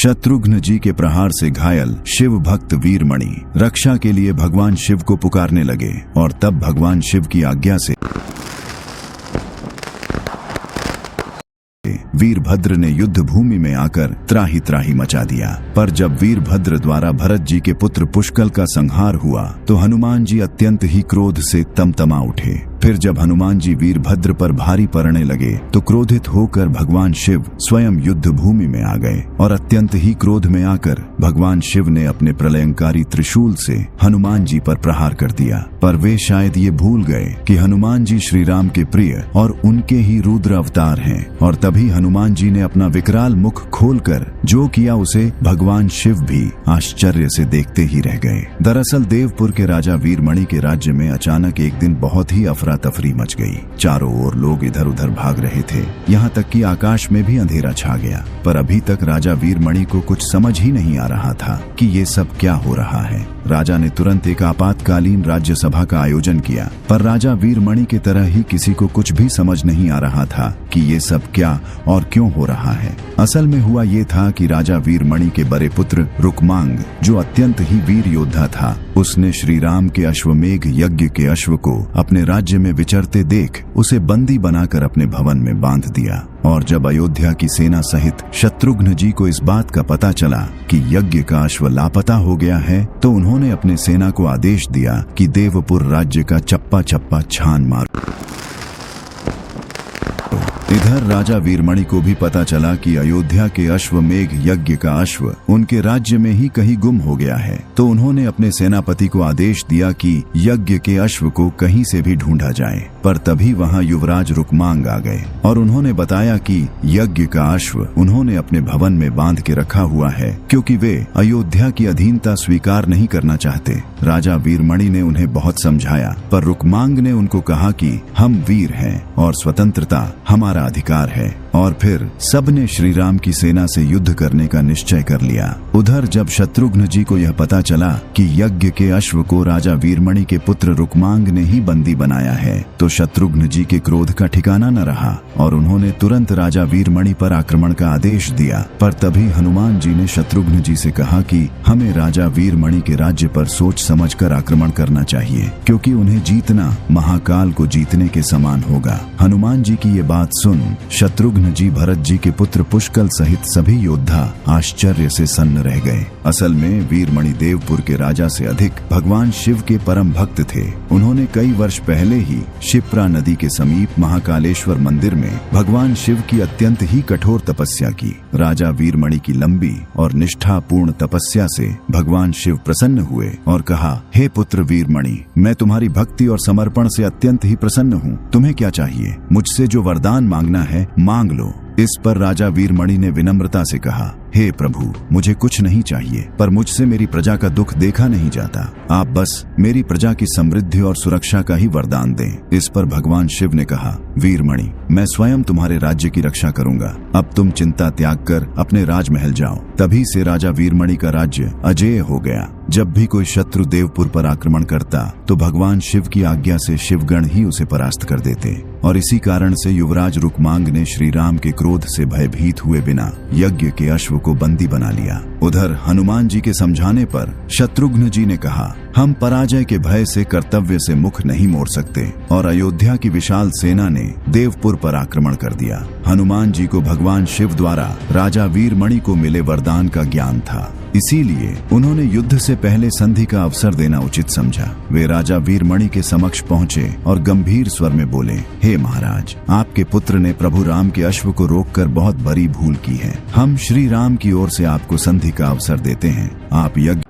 शत्रुघ्न जी के प्रहार से घायल शिव भक्त वीरमणि रक्षा के लिए भगवान शिव को पुकारने लगे और तब भगवान शिव की आज्ञा से वीरभद्र ने युद्ध भूमि में आकर त्राही त्राही मचा दिया। पर जब वीरभद्र द्वारा भरत जी के पुत्र पुष्कल का संहार हुआ तो हनुमान जी अत्यंत ही क्रोध से तमतमा उठे। फिर जब हनुमान जी वीरभद्र पर भारी पड़ने लगे तो क्रोधित होकर भगवान शिव स्वयं युद्ध भूमि में आ गए और अत्यंत ही क्रोध में आकर भगवान शिव ने अपने प्रलयंकारी त्रिशूल से हनुमान जी पर प्रहार कर दिया। पर वे शायद ये भूल गए कि हनुमान जी श्री राम के प्रिय और उनके ही रुद्र अवतार हैं और तभी हनुमान जी ने अपना विकराल मुख खोलकर जो किया उसे भगवान शिव भी आश्चर्य से देखते ही रह गए। दरअसल देवपुर के राजा वीरमणि के राज्य में अचानक एक दिन बहुत ही तफरी मच गई। चारों ओर लोग इधर उधर भाग रहे थे, यहाँ तक कि आकाश में भी अंधेरा छा गया। पर अभी तक राजा वीरमणि को कुछ समझ ही नहीं आ रहा था कि ये सब क्या हो रहा है। राजा ने तुरंत एक आपातकालीन राज्य सभा का आयोजन किया, पर राजा वीरमणि की तरह ही किसी को कुछ भी समझ नहीं आ रहा था कि ये सब क्या और क्यों हो रहा है। असल में हुआ ये था कि राजा वीरमणि के बड़े पुत्र रुक्मांग, जो अत्यंत ही वीर योद्धा था, उसने श्री राम के अश्वमेघ यज्ञ के अश्व को अपने राज्य में विचरते देख उसे बंदी बनाकर अपने भवन में बांध दिया। और जब अयोध्या की सेना सहित शत्रुघ्न जी को इस बात का पता चला कि यज्ञ का अश्व लापता हो गया है तो उन्होंने अपने सेना को आदेश दिया कि देवपुर राज्य का चप्पा चप्पा छान मारो। इधर राजा वीरमणि को भी पता चला कि अयोध्या के अश्वमेघ यज्ञ का अश्व उनके राज्य में ही कहीं गुम हो गया है, तो उन्होंने अपने सेनापति को आदेश दिया कि यज्ञ के अश्व को कहीं से भी ढूंढा जाए। पर तभी वहां युवराज रुक्मांग आ गए और उन्होंने बताया कि यज्ञ का अश्व उन्होंने अपने भवन में बांध के रखा हुआ है क्योंकि वे अयोध्या की अधीनता स्वीकार नहीं करना चाहते। राजा वीरमणि ने उन्हें बहुत समझाया, पर रुक्मांग ने उनको कहा कि हम वीर हैं और स्वतंत्रता हमारा अधिकार है। और फिर सबने श्री राम की सेना से युद्ध करने का निश्चय कर लिया। उधर जब शत्रुघ्न जी को यह पता चला कि यज्ञ के अश्व को राजा वीरमणि के पुत्र रुक्मांग ने ही बंदी बनाया है तो शत्रुघ्न जी के क्रोध का ठिकाना न रहा और उन्होंने तुरंत राजा वीरमणि पर आक्रमण का आदेश दिया। पर तभी हनुमान जी ने शत्रुघ्न जी से कहा कि हमें राजा वीरमणि के राज्य पर सोच समझकर आक्रमण करना चाहिए क्योंकि उन्हें जीतना महाकाल को जीतने के समान होगा। हनुमान जी की ये बात सुन शत्रुघ्न जी भरत जी के पुत्र पुष्कल सहित सभी योद्धा आश्चर्य से सन्न रह गए। असल में वीरमणि देवपुर के राजा से अधिक भगवान शिव के परम भक्त थे। उन्होंने कई वर्ष पहले ही शिप्रा नदी के समीप महाकालेश्वर मंदिर में भगवान शिव की अत्यंत ही कठोर तपस्या की। राजा वीरमणि की लंबी और निष्ठापूर्ण तपस्या से भगवान शिव प्रसन्न हुए और कहा, हे पुत्र वीरमणि, मैं तुम्हारी भक्ति और समर्पण से अत्यंत ही प्रसन्न हूँ। तुम्हें क्या चाहिए? मुझसे जो वरदान मांगना है मांग लो। इस पर राजा वीरमणि ने विनम्रता से कहा, हे प्रभु, मुझे कुछ नहीं चाहिए, पर मुझसे मेरी प्रजा का दुख देखा नहीं जाता। आप बस मेरी प्रजा की समृद्धि और सुरक्षा का ही वरदान दें। इस पर भगवान शिव ने कहा, वीरमणि, मैं स्वयं तुम्हारे राज्य की रक्षा करूंगा। अब तुम चिंता त्याग कर अपने राजमहल जाओ। तभी से राजा वीरमणि का राज्य अजेय हो गया। जब भी कोई शत्रु देवपुर पर आक्रमण करता तो भगवान शिव की आज्ञा से शिवगण ही उसे परास्त कर देते और इसी कारण से युवराज रुक्मांग ने श्री राम के क्रोध से भयभीत हुए बिना यज्ञ के अश्व को बंदी बना लिया। उधर हनुमान जी के समझाने पर शत्रुघ्न जी ने कहा, हम पराजय के भय से कर्तव्य से मुख नहीं मोड़ सकते और अयोध्या की विशाल सेना ने देवपुर पर आक्रमण कर दिया। हनुमान जी को भगवान शिव द्वारा राजा वीरमणि को मिले वरदान का ज्ञान था, इसीलिए उन्होंने युद्ध से पहले संधि का अवसर देना उचित समझा। वे राजा वीरमणि के समक्ष पहुंचे और गंभीर स्वर में बोले, हे महाराज, आपके पुत्र ने प्रभु राम के अश्व को रोककर बहुत बड़ी भूल की है। हम श्री राम की ओर से आपको संधि का अवसर देते हैं। आप यज्ञ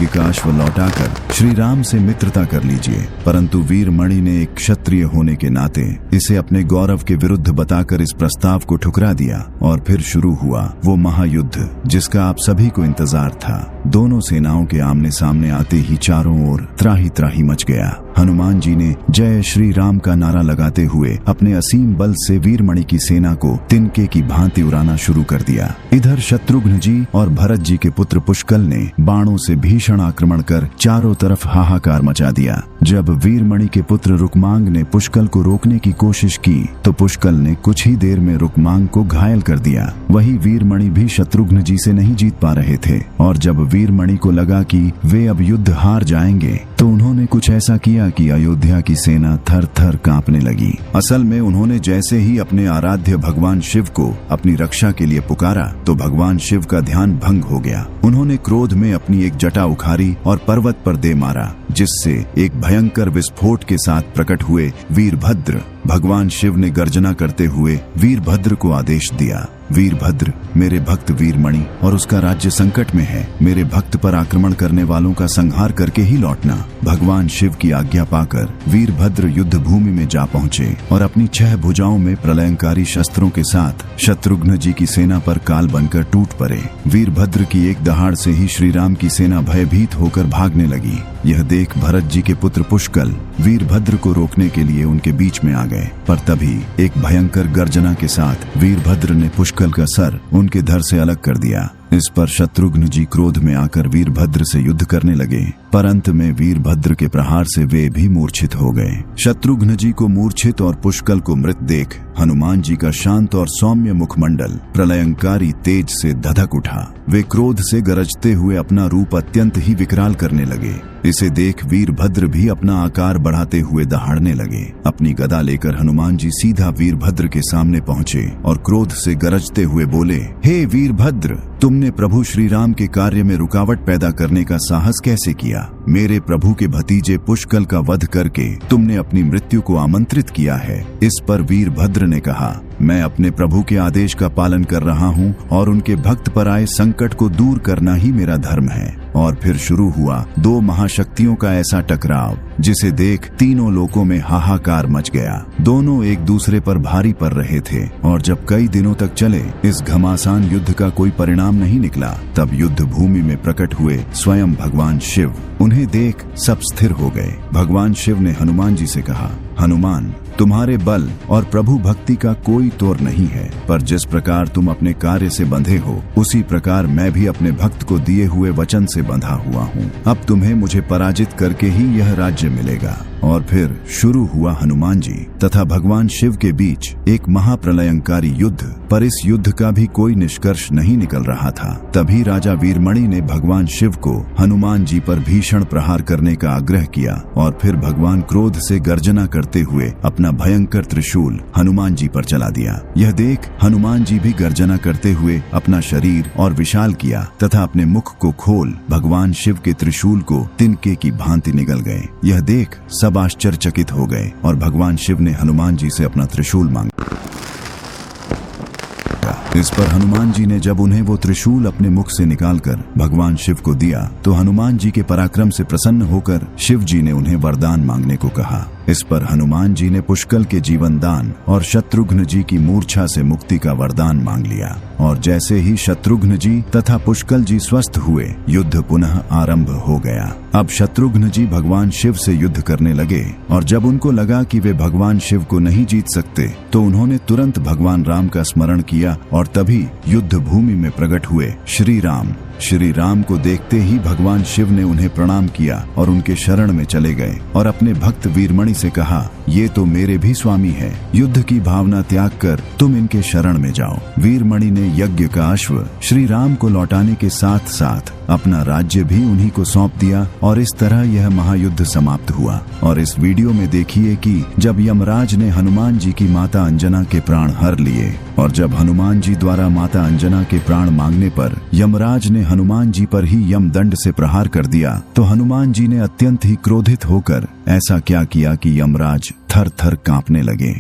का अश्व लौटाकर श्री राम से मित्रता कर लीजिए। परंतु वीरमणि ने एक क्षत्रिय होने के नाते इसे अपने गौरव के विरुद्ध बताकर इस प्रस्ताव को ठुकरा दिया और फिर शुरू हुआ वो महायुद्ध जिसका आप सभी को इंतजार था। दोनों सेनाओं के आमने सामने आते ही चारों ओर त्राही त्राही मच गया। हनुमान जी ने जय श्री राम का नारा लगाते हुए अपने असीम बल से वीरमणि की सेना को तिनके की भांति उड़ाना शुरू कर दिया। इधर शत्रुघ्न जी और भरत जी के पुत्र पुष्कल ने बाणों से भीषण आक्रमण कर चारों तरफ हाहाकार मचा दिया। जब वीरमणि के पुत्र रुक्मांग ने पुष्कल को रोकने की कोशिश की तो पुष्कल ने कुछ ही देर में रुक्मांग को घायल कर दिया। वही वीरमणि भी शत्रुघ्न जी से नहीं जीत पा रहे थे और जब वीरमणि को लगा कि वे अब युद्ध हार जाएंगे तो उन्होंने कुछ ऐसा किया कि अयोध्या की सेना थर थर कांपने लगी। असल में उन्होंने जैसे ही अपने आराध्य भगवान शिव को अपनी रक्षा के लिए पुकारा तो भगवान शिव का ध्यान भंग हो गया। उन्होंने क्रोध में अपनी एक जटा उखाड़ी और पर्वत पर दे मारा, जिससे एक भयंकर विस्फोट के साथ प्रकट हुए वीरभद्र। भगवान शिव ने गर्जना करते हुए वीरभद्र को आदेश दिया, वीरभद्र, मेरे भक्त वीरमणि और उसका राज्य संकट में है। मेरे भक्त पर आक्रमण करने वालों का संहार करके ही लौटना। भगवान शिव की आज्ञा पाकर वीरभद्र युद्ध भूमि में जा पहुंचे और अपनी 6 भुजाओं में प्रलयंकारी शस्त्रों के साथ शत्रुघ्न जी की सेना पर काल बनकर टूट पड़े। वीरभद्र की एक दहाड़ से ही श्री राम की सेना भयभीत होकर भागने लगी। यह देख भरत जी के पुत्र पुष्कल वीरभद्र को रोकने के लिए उनके बीच में आ गए, पर तभी एक भयंकर गर्जना के साथ वीरभद्र ने पुष्कल का सर उनके धड़ से अलग कर दिया। इस पर शत्रुघ्न जी क्रोध में आकर वीरभद्र से युद्ध करने लगे, पर अंत में वीरभद्र के प्रहार से वे भी मूर्छित हो गए। शत्रुघ्न जी को मूर्छित और पुष्कल को मृत देख हनुमान जी का शांत और सौम्य मुखमंडल प्रलयंकारी तेज से धधक उठा। वे क्रोध से गरजते हुए अपना रूप अत्यंत ही विकराल करने लगे। इसे देख वीरभद्र भी अपना आकार बढ़ाते हुए दहाड़ने लगे। अपनी गदा लेकर हनुमान जी सीधा वीरभद्र के सामने पहुंचे और क्रोध से गरजते हुए बोले, हे वीरभद्र, तुमने प्रभु श्री राम के कार्य में रुकावट पैदा करने का साहस कैसे किया? मेरे प्रभु के भतीजे पुष्कल का वध करके तुमने अपनी मृत्यु को आमंत्रित किया है। इस पर वीरभद्र ने कहा, मैं अपने प्रभु के आदेश का पालन कर रहा हूँ और उनके भक्त पर आए संकट को दूर करना ही मेरा धर्म है। और फिर शुरू हुआ 2 महाशक्तियों का ऐसा टकराव जिसे देख तीनों लोकों में हाहाकार मच गया। दोनों एक दूसरे पर भारी पड़ रहे थे और जब कई दिनों तक चले इस घमासान युद्ध का कोई परिणाम नहीं निकला, तब युद्ध भूमि में प्रकट हुए स्वयं भगवान शिव। उन्हें देख सब स्थिर हो गए। भगवान शिव ने हनुमान जी से कहा, हनुमान, तुम्हारे बल और प्रभु भक्ति का कोई तोड़ नहीं है, पर जिस प्रकार तुम अपने कार्य से बंधे हो उसी प्रकार मैं भी अपने भक्त को दिए हुए वचन से बंधा हुआ हूँ। अब तुम्हें मुझे पराजित करके ही यह राज्य मिलेगा। और फिर शुरू हुआ हनुमान जी तथा भगवान शिव के बीच एक महाप्रलयंकारी युद्ध, पर इस युद्ध का भी कोई निष्कर्ष नहीं निकल रहा था। तभी राजा वीरमणि ने भगवान शिव को हनुमान जी पर भीषण प्रहार करने का आग्रह किया और फिर भगवान क्रोध से गर्जना करते हुए अपना भयंकर त्रिशूल हनुमान जी पर चला दिया। यह देख हनुमान जी भी गर्जना करते हुए अपना शरीर और विशाल किया तथा अपने मुख को खोल भगवान शिव के त्रिशूल को तिनके की भांति निगल गए। यह देख सब आश्चर्यचकित हो गए और भगवान शिव ने हनुमान जी से अपना त्रिशूल मांगा। इस पर हनुमान जी ने जब उन्हें वो त्रिशूल अपने मुख से निकालकर भगवान शिव को दिया तो हनुमान जी के पराक्रम से प्रसन्न होकर शिव जी ने उन्हें वरदान मांगने को कहा। इस पर हनुमान जी ने पुष्कल के जीवन दान और शत्रुघ्न जी की मूर्छा से मुक्ति का वरदान मांग लिया। और जैसे ही शत्रुघ्न जी तथा पुष्कल जी स्वस्थ हुए, युद्ध पुनः आरंभ हो गया। अब शत्रुघ्न जी भगवान शिव से युद्ध करने लगे और जब उनको लगा कि वे भगवान शिव को नहीं जीत सकते तो उन्होंने तुरंत भगवान राम का स्मरण किया और तभी युद्ध भूमि में प्रकट हुए श्री राम। श्री राम को देखते ही भगवान शिव ने उन्हें प्रणाम किया और उनके शरण में चले गए और अपने भक्त वीरमणि से कहा, ये तो मेरे भी स्वामी है, युद्ध की भावना त्याग कर तुम इनके शरण में जाओ। वीरमणि ने यज्ञ का अश्व श्री राम को लौटाने के साथ साथ अपना राज्य भी उन्हीं को सौंप दिया और इस तरह यह महायुद्ध समाप्त हुआ। और इस वीडियो में देखिए कि जब यमराज ने हनुमान जी की माता अंजना के प्राण हर लिए और जब हनुमान जी द्वारा माता अंजना के प्राण मांगने पर यमराज ने हनुमान जी पर ही यमदंड से प्रहार कर दिया तो हनुमान जी ने अत्यंत ही क्रोधित होकर ऐसा क्या किया कि यमराज थर थर कांपने लगे।